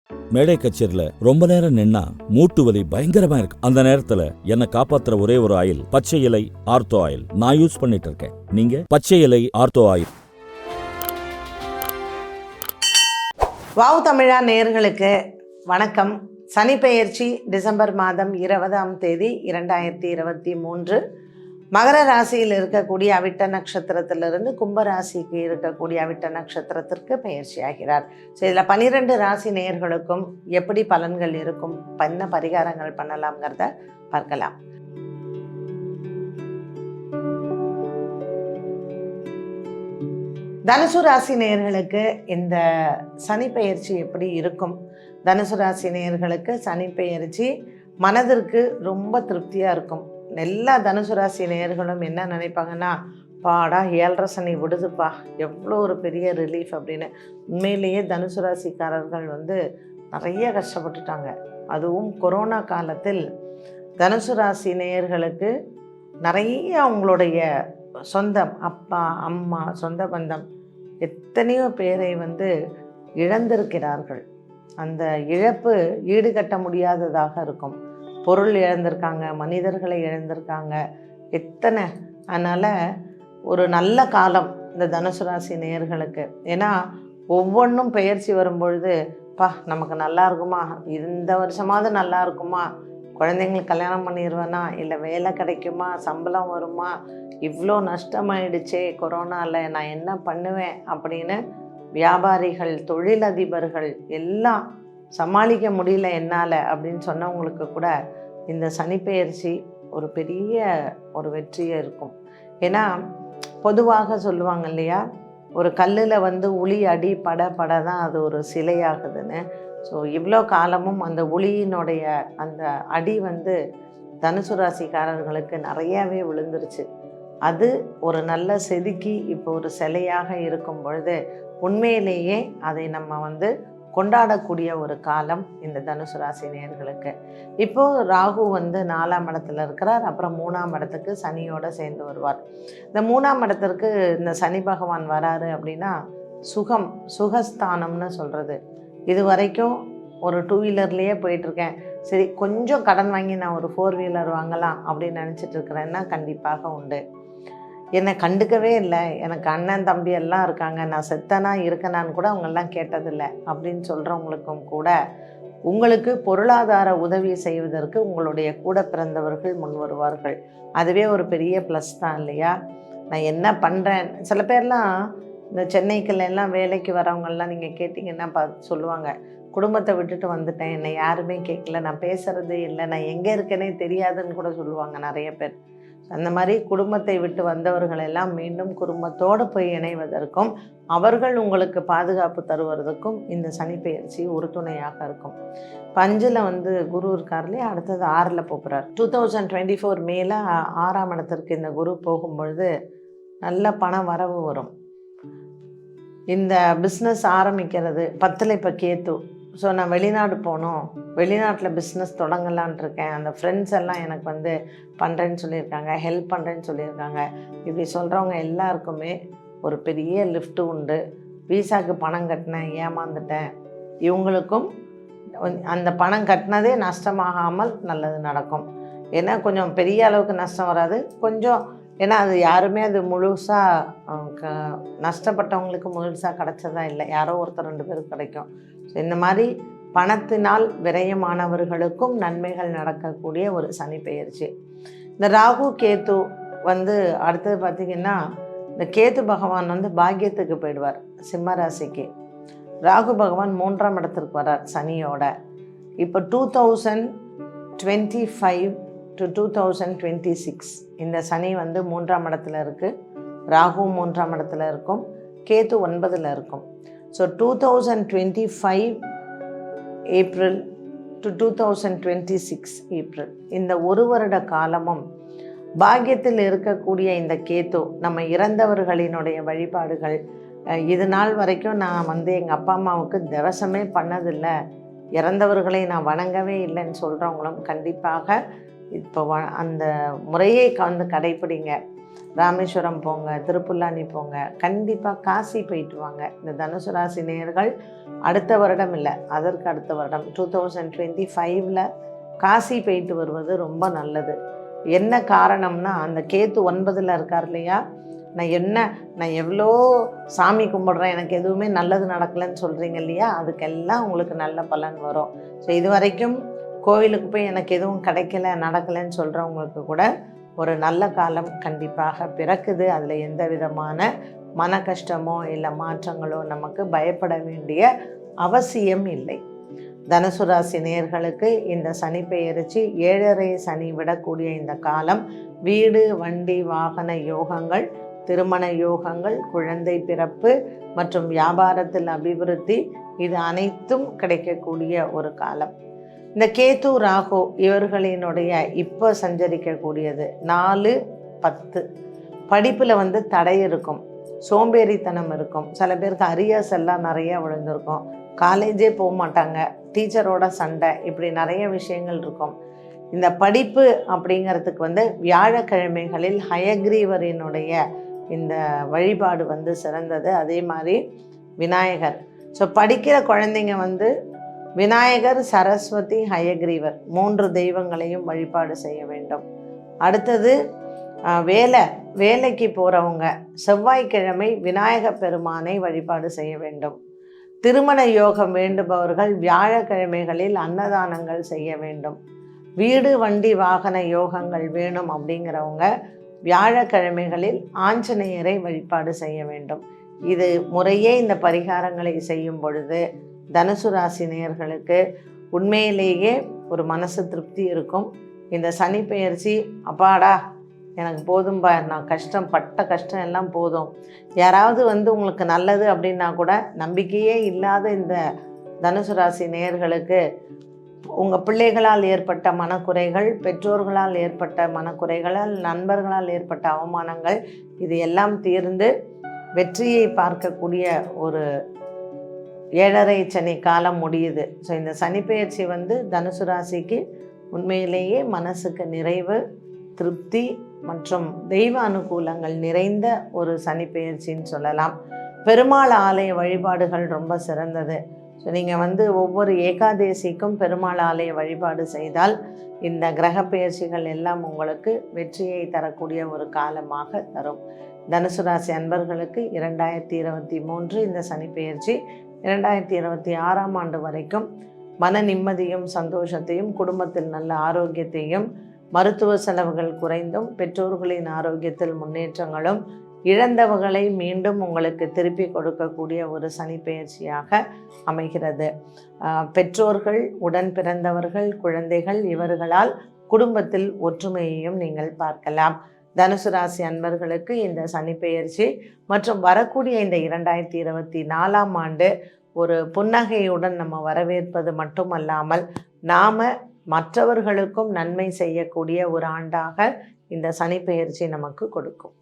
மேடை கச்சேரியில ரொம்ப நேரம் நின்னா மூட்டு வலி பயங்கரமா இருக்கு. அந்த நேரத்துல என்ன காப்பாத்துற ஒரே ஒரு ஆயில் பச்சை இலை ஆர்த்தோ ஆயில் நான் யூஸ் பண்ணிட்டு இருக்கேன். நீங்க பச்சை இலை ஆர்த்தோ ஆயில். வாவ் தமிழா நேயர்களுக்கு வணக்கம். சனிப்பெயர்ச்சி டிசம்பர் மாதம் 20ஆம் தேதி 2023 மகர ராசியில் இருக்கக்கூடிய அவிட்ட நட்சத்திரத்திலிருந்து கும்பராசிக்கு இருக்கக்கூடிய அவிட்ட நட்சத்திரத்திற்கு பெயர்ச்சி ஆகிறார். ஸோ இதில் 12 ராசி நேயர்களுக்கும் எப்படி பலன்கள் இருக்கும், என்ன பரிகாரங்கள் பண்ணலாம்ங்கிறத பார்க்கலாம். தனுசு ராசி நேயர்களுக்கு இந்த சனி பெயர்ச்சி எப்படி இருக்கும்? தனுசு ராசி நேயர்களுக்கு சனி பெயர்ச்சி மனதிற்கு ரொம்ப திருப்தியாக இருக்கும். எல்லா தனுசு ராசி நேயர்களும் என்ன நினைப்பாங்கன்னா, பாடா 7.5 சனி விடுதுப்பா, எவ்வளோ ஒரு பெரிய ரிலீஃப் அப்படின்னு. உண்மையிலேயே தனுசு ராசிக்காரர்கள் நிறைய கஷ்டப்பட்டுட்டாங்க. அதுவும் கொரோனா காலத்தில் தனுசு ராசி நேயர்களுக்கு நிறைய அவங்களுடைய சொந்தம், அப்பா அம்மா, சொந்த பந்தம் எத்தனையோ பேரை இழந்திருக்கிறார்கள். அந்த இழப்பு ஈடுகட்ட முடியாததாக இருக்கும். பொருள் இழந்திருக்காங்க, மனிதர்களை இழந்திருக்காங்க, எத்தனை. அதனால் ஒரு நல்ல காலம் இந்த தனுசு ராசி நேயர்களுக்கு. ஏன்னா ஒவ்வொன்றும் பெயர்ச்சி வரும்பொழுது நமக்கு நல்லா இருக்குமா, இந்த வருஷமாவது நல்லா இருக்குமா, குழந்தைங்களுக்கு கல்யாணம் பண்ணிடுவேனா, இல்லை வேலை கிடைக்குமா, சம்பளம் வருமா, இவ்வளோ நஷ்டமாயிடுச்சே கொரோனாவில், நான் என்ன பண்ணுவேன் அப்படின்னு வியாபாரிகள், தொழிலதிபர்கள் எல்லாம் சமாளிக்க முடியல என்னால் அப்படின்னு சொன்னவங்களுக்கு கூட இந்த சனிப்பெயர்ச்சி ஒரு பெரிய வெற்றியாக இருக்கும். ஏன்னா பொதுவாக சொல்லுவாங்க இல்லையா, ஒரு கல்லில் உளி அடி பட தான் அது ஒரு சிலையாகுதுன்னு. ஸோ இவ்வளோ காலமும் அந்த உளியினுடைய அந்த அடி தனுசு ராசிக்காரர்களுக்கு நிறையாவே விழுந்துருச்சு. அது ஒரு நல்ல செதுக்கி இப்போ ஒரு சிலையாக இருக்கும் பொழுது உண்மையிலேயே அதை நம்ம கொண்டாடக்கூடிய ஒரு காலம் இந்த தனுசு ராசி நேயர்களுக்கு. இப்போது ராகு 4ஆம் இடத்துல இருக்கிறார். அப்புறம் 3ஆம் இடத்துக்கு சனியோடு சேர்ந்து வருவார். இந்த 3ஆம் இடத்திற்கு இந்த சனி பகவான் வராரு அப்படின்னா சுகஸ்தானம்னு சொல்கிறது. இது வரைக்கும் ஒரு 2 வீலர்லேயே போயிட்டுருக்கேன், சரி கொஞ்சம் கடன் வாங்கி நான் ஒரு 4 வீலர் வாங்கலாம் அப்படின்னு நினச்சிட்டு இருக்கிறேன்னா கண்டிப்பாக உண்டு. என்னை கண்டுக்கவே இல்லை, எனக்கு அண்ணன் தம்பி எல்லாம் இருக்காங்க, நான் செத்தனா இருக்கனான்னு கூட அவங்கெல்லாம் கேட்டதில்லை அப்படின்னு சொல்கிறவங்களுக்கும் கூட உங்களுக்கு பொருளாதார உதவி செய்வதற்கு உங்களுடைய கூட பிறந்தவர்கள் முன் வருவார்கள். அதுவே ஒரு பெரிய ப்ளஸ் தான் இல்லையா? நான் என்ன பண்ணுறேன், சில பேர்லாம் இந்த சென்னைக்குள்ளெல்லாம் வேலைக்கு வரவங்கெல்லாம் நீங்கள் கேட்டிங்கன்னா சொல்லுவாங்க, குடும்பத்தை விட்டுட்டு வந்துட்டேன், என்னை யாருமே கேட்கல, நான் பேசுகிறதே இல்லை, நான் எங்கே இருக்கேனே தெரியாதுன்னு கூட சொல்லுவாங்க நிறைய பேர். அந்த மாதிரி குடும்பத்தை விட்டு வந்தவர்கள் எல்லாம் மீண்டும் குடும்பத்தோடு போய் இணைவதற்கும் அவர்கள் உங்களுக்கு பாதுகாப்பு தருவதற்கும் இந்த சனிப்பெயர்ச்சி ஒரு துணையாக இருக்கும். 5ல் குரு இருக்கார் இல்லையா, அடுத்தது 6ல் போகிறார். 2024 மேலே 6ஆம் இடத்திற்கு இந்த குரு போகும்பொழுது நல்ல பண வரவு வரும். இந்த பிஸ்னஸ் ஆரம்பிக்கிறது 10ல் இப்போ கேத்து. ஸோ நான் வெளிநாடு போகணும், வெளிநாட்டில் பிஸ்னஸ் தொடங்கலான் இருக்கேன், அந்த ஃப்ரெண்ட்ஸ் எல்லாம் எனக்கு பண்ணுறேன்னு சொல்லியிருக்காங்க, ஹெல்ப் பண்ணுறேன்னு சொல்லியிருக்காங்க. இப்படி சொல்கிறவங்க எல்லாருக்குமே ஒரு பெரிய லிஃப்ட்டு உண்டு. விசாவுக்கு பணம் கட்டினேன், ஏமாந்துட்டேன், இவங்களுக்கும் அந்த பணம் கட்டினதே நஷ்டமாகாமல் நல்லது நடக்கும். ஏன்னா கொஞ்சம் பெரிய அளவுக்கு நஷ்டம் வராது, கொஞ்சம். ஏன்னா அது யாருமே அது முழுசாக நஷ்டப்பட்டவங்களுக்கு முழுசாக கிடச்சதா இல்லை, யாரோ ஒருத்தர் 2 பேருக்கு கிடைக்கும். ஸோ இந்த மாதிரி பணத்தினால் விரயமானவர்களுக்கும் நன்மைகள் நடக்கக்கூடிய ஒரு சனி பெயர்ச்சி. இந்த ராகு கேத்து அடுத்தது பார்த்திங்கன்னா, இந்த கேத்து பகவான் பாக்கியத்துக்கு போயிடுவார் சிம்ம ராசிக்கு. ராகு பகவான் 3ஆம் இடத்திற்கு வரார் சனியோட. இப்போ 2025 to 2026 இந்த சனி 3ஆம் இடத்துல இருக்குது, ராகு 3ஆம் இடத்துல இருக்கும், கேத்து 9ல் இருக்கும். ஸோ 2025 ஏப்ரல் டு 2026 ஏப்ரல் இந்த ஒரு வருட காலமும் பாக்கியத்தில் இருக்கக்கூடிய இந்த கேத்து நம்ம இறந்தவர்களினுடைய வழிபாடுகள். இது நாள் வரைக்கும் நான் எங்கள் அப்பா அம்மாவுக்கு தவசமே பண்ணதில்லை, இறந்தவர்களை நான் வணங்கவே இல்லைன்னு சொல்கிறவங்களும் கண்டிப்பாக இப்போ அந்த முறையை கடைப்பிடிங்க. ராமேஸ்வரம் போங்க, திருப்புல்லானி போங்க, கண்டிப்பாக காசி போயிட்டு வாங்க. இந்த தனுசு ராசி நேயர்கள் அடுத்த வருடம் இல்லை, அதற்கு அடுத்த வருடம் 2025ல் காசி போயிட்டு வருவது ரொம்ப நல்லது. என்ன காரணம்னா, அந்த கேத்து 9ல் இருக்கார் இல்லையா, நான் எவ்வளோ சாமி கும்பிட்றேன், எனக்கு எதுவுமே நல்லது நடக்கலைன்னு சொல்கிறீங்க இல்லையா, அதுக்கெல்லாம் உங்களுக்கு நல்ல பலன் வரும். ஸோ இது வரைக்கும் கோவிலுக்கு போய் எனக்கு எதுவும் கிடைக்கல நடக்கலைன்னு சொல்கிறவங்களுக்கு கூட ஒரு நல்ல காலம் கண்டிப்பாக பிறக்குது. அதில் எந்த விதமான மன கஷ்டமோ இல்லை மாற்றங்களோ நமக்கு பயப்பட வேண்டிய அவசியம் இல்லை. தனுசு ராசி நேயர்களுக்கு இந்த சனி பெயர்ச்சி 7.5 சனி விடக்கூடிய இந்த காலம் வீடு, வண்டி, வாகன யோகங்கள், திருமண யோகங்கள், குழந்தை பிறப்பு மற்றும் வியாபாரத்தில் அபிவிருத்தி, இது அனைத்தும் கிடைக்கக்கூடிய ஒரு காலம். இந்த கேது, ராகு இவர்களினுடைய இப்போ சஞ்சரிக்கக்கூடியது 4-10. படிப்பில் தடை இருக்கும், சோம்பேறித்தனம் இருக்கும், சில பேருக்கு அரியர்ஸ் எல்லாம் நிறைய விழுந்திருக்கும், காலேஜே போக மாட்டாங்க, டீச்சரோட சண்டை, இப்படி நிறைய விஷயங்கள் இருக்கும். இந்த படிப்பு அப்படிங்கிறதுக்கு வியாழக்கிழமைகளில் ஹயக்ரீவரினுடைய இந்த வழிபாடு சிறந்தது. அதே மாதிரி விநாயகர். ஸோ படிக்கிற குழந்தைங்க விநாயகர், சரஸ்வதி, ஹயக்ரீவர் 3 தெய்வங்களையும் வழிபாடு செய்ய வேண்டும். அடுத்தது வேலைக்கு போகிறவங்க செவ்வாய்க்கிழமை விநாயக பெருமானை வழிபாடு செய்ய வேண்டும். திருமண யோகம் வேண்டுபவர்கள் வியாழக்கிழமைகளில் அன்னதானங்கள் செய்ய வேண்டும். வீடு, வண்டி, வாகன யோகங்கள் வேணும் அப்படிங்கிறவங்க வியாழக்கிழமைகளில் ஆஞ்சநேயரை வழிபாடு செய்ய வேண்டும். இது முறையே இந்த பரிகாரங்களை செய்யும் பொழுது தனுசு ராசி நேயர்களுக்கு உண்மையிலேயே ஒரு மனசு திருப்தி இருக்கும். இந்த சனி பெயர்ச்சி அப்பாடா எனக்கு போதும்பா, நான் பட்ட கஷ்டம் எல்லாம் போதும். யாராவது உங்களுக்கு நல்லது அப்படின்னா கூட நம்பிக்கையே இல்லாத இந்த தனுசு ராசி நேயர்களுக்கு உங்கள் பிள்ளைகளால் ஏற்பட்ட மனக்குறைகள், பெற்றோர்களால் ஏற்பட்ட மனக்குறைகளால், நண்பர்களால் ஏற்பட்ட அவமானங்கள், இது எல்லாம் தீர்ந்து வெற்றியை பார்க்கக்கூடிய ஒரு 7.5 சனி காலம் முடியுது. ஸோ இந்த சனி பெயர்ச்சி தனுசு ராசிக்கு உண்மையிலேயே மனசுக்கு நிறைவு, திருப்தி மற்றும் தெய்வ அனுகூலங்கள் நிறைந்த ஒரு சனி பெயர்ச்சின்னு சொல்லலாம். பெருமாள் ஆலய வழிபாடுகள் ரொம்ப சிறந்தது. ஸோ நீங்கள் ஒவ்வொரு ஏகாதேசிக்கும் பெருமாள் ஆலய வழிபாடு செய்தால் இந்த கிரக பெயர்ச்சிகள் எல்லாம் உங்களுக்கு வெற்றியை தரக்கூடிய ஒரு காலமாக தரும். தனுசு ராசி அன்பர்களுக்கு 2023 இந்த சனி பெயர்ச்சி 2026ஆம் ஆண்டு வரைக்கும் மன நிம்மதியும் சந்தோஷத்தையும், குடும்பத்தில் நல்ல ஆரோக்கியத்தையும், மருத்துவ செலவுகள் குறைந்தும், பெற்றோர்களின் ஆரோக்கியத்தில் முன்னேற்றங்களும், இழந்தவர்களை மீண்டும் உங்களுக்கு திருப்பி கொடுக்கக்கூடிய ஒரு சனி பெயர்ச்சியாக அமைகிறது. பெற்றோர்கள், உடன் பிறந்தவர்கள், குழந்தைகள் இவர்களால் குடும்பத்தில் ஒற்றுமையையும் நீங்கள் பார்க்கலாம். தனுசு ராசி அன்பர்களுக்கு இந்த சனி பெயர்ச்சி மற்றும் வரக்கூடிய இந்த 2024ஆம் ஆண்டு ஒரு புன்னகையுடன் நம்ம வரவேற்பது மட்டுமல்லாமல் நாம் மற்றவர்களுக்கும் நன்மை செய்யக்கூடிய ஒரு ஆண்டாக இந்த சனி பெயர்ச்சி நமக்கு கொடுக்கும்.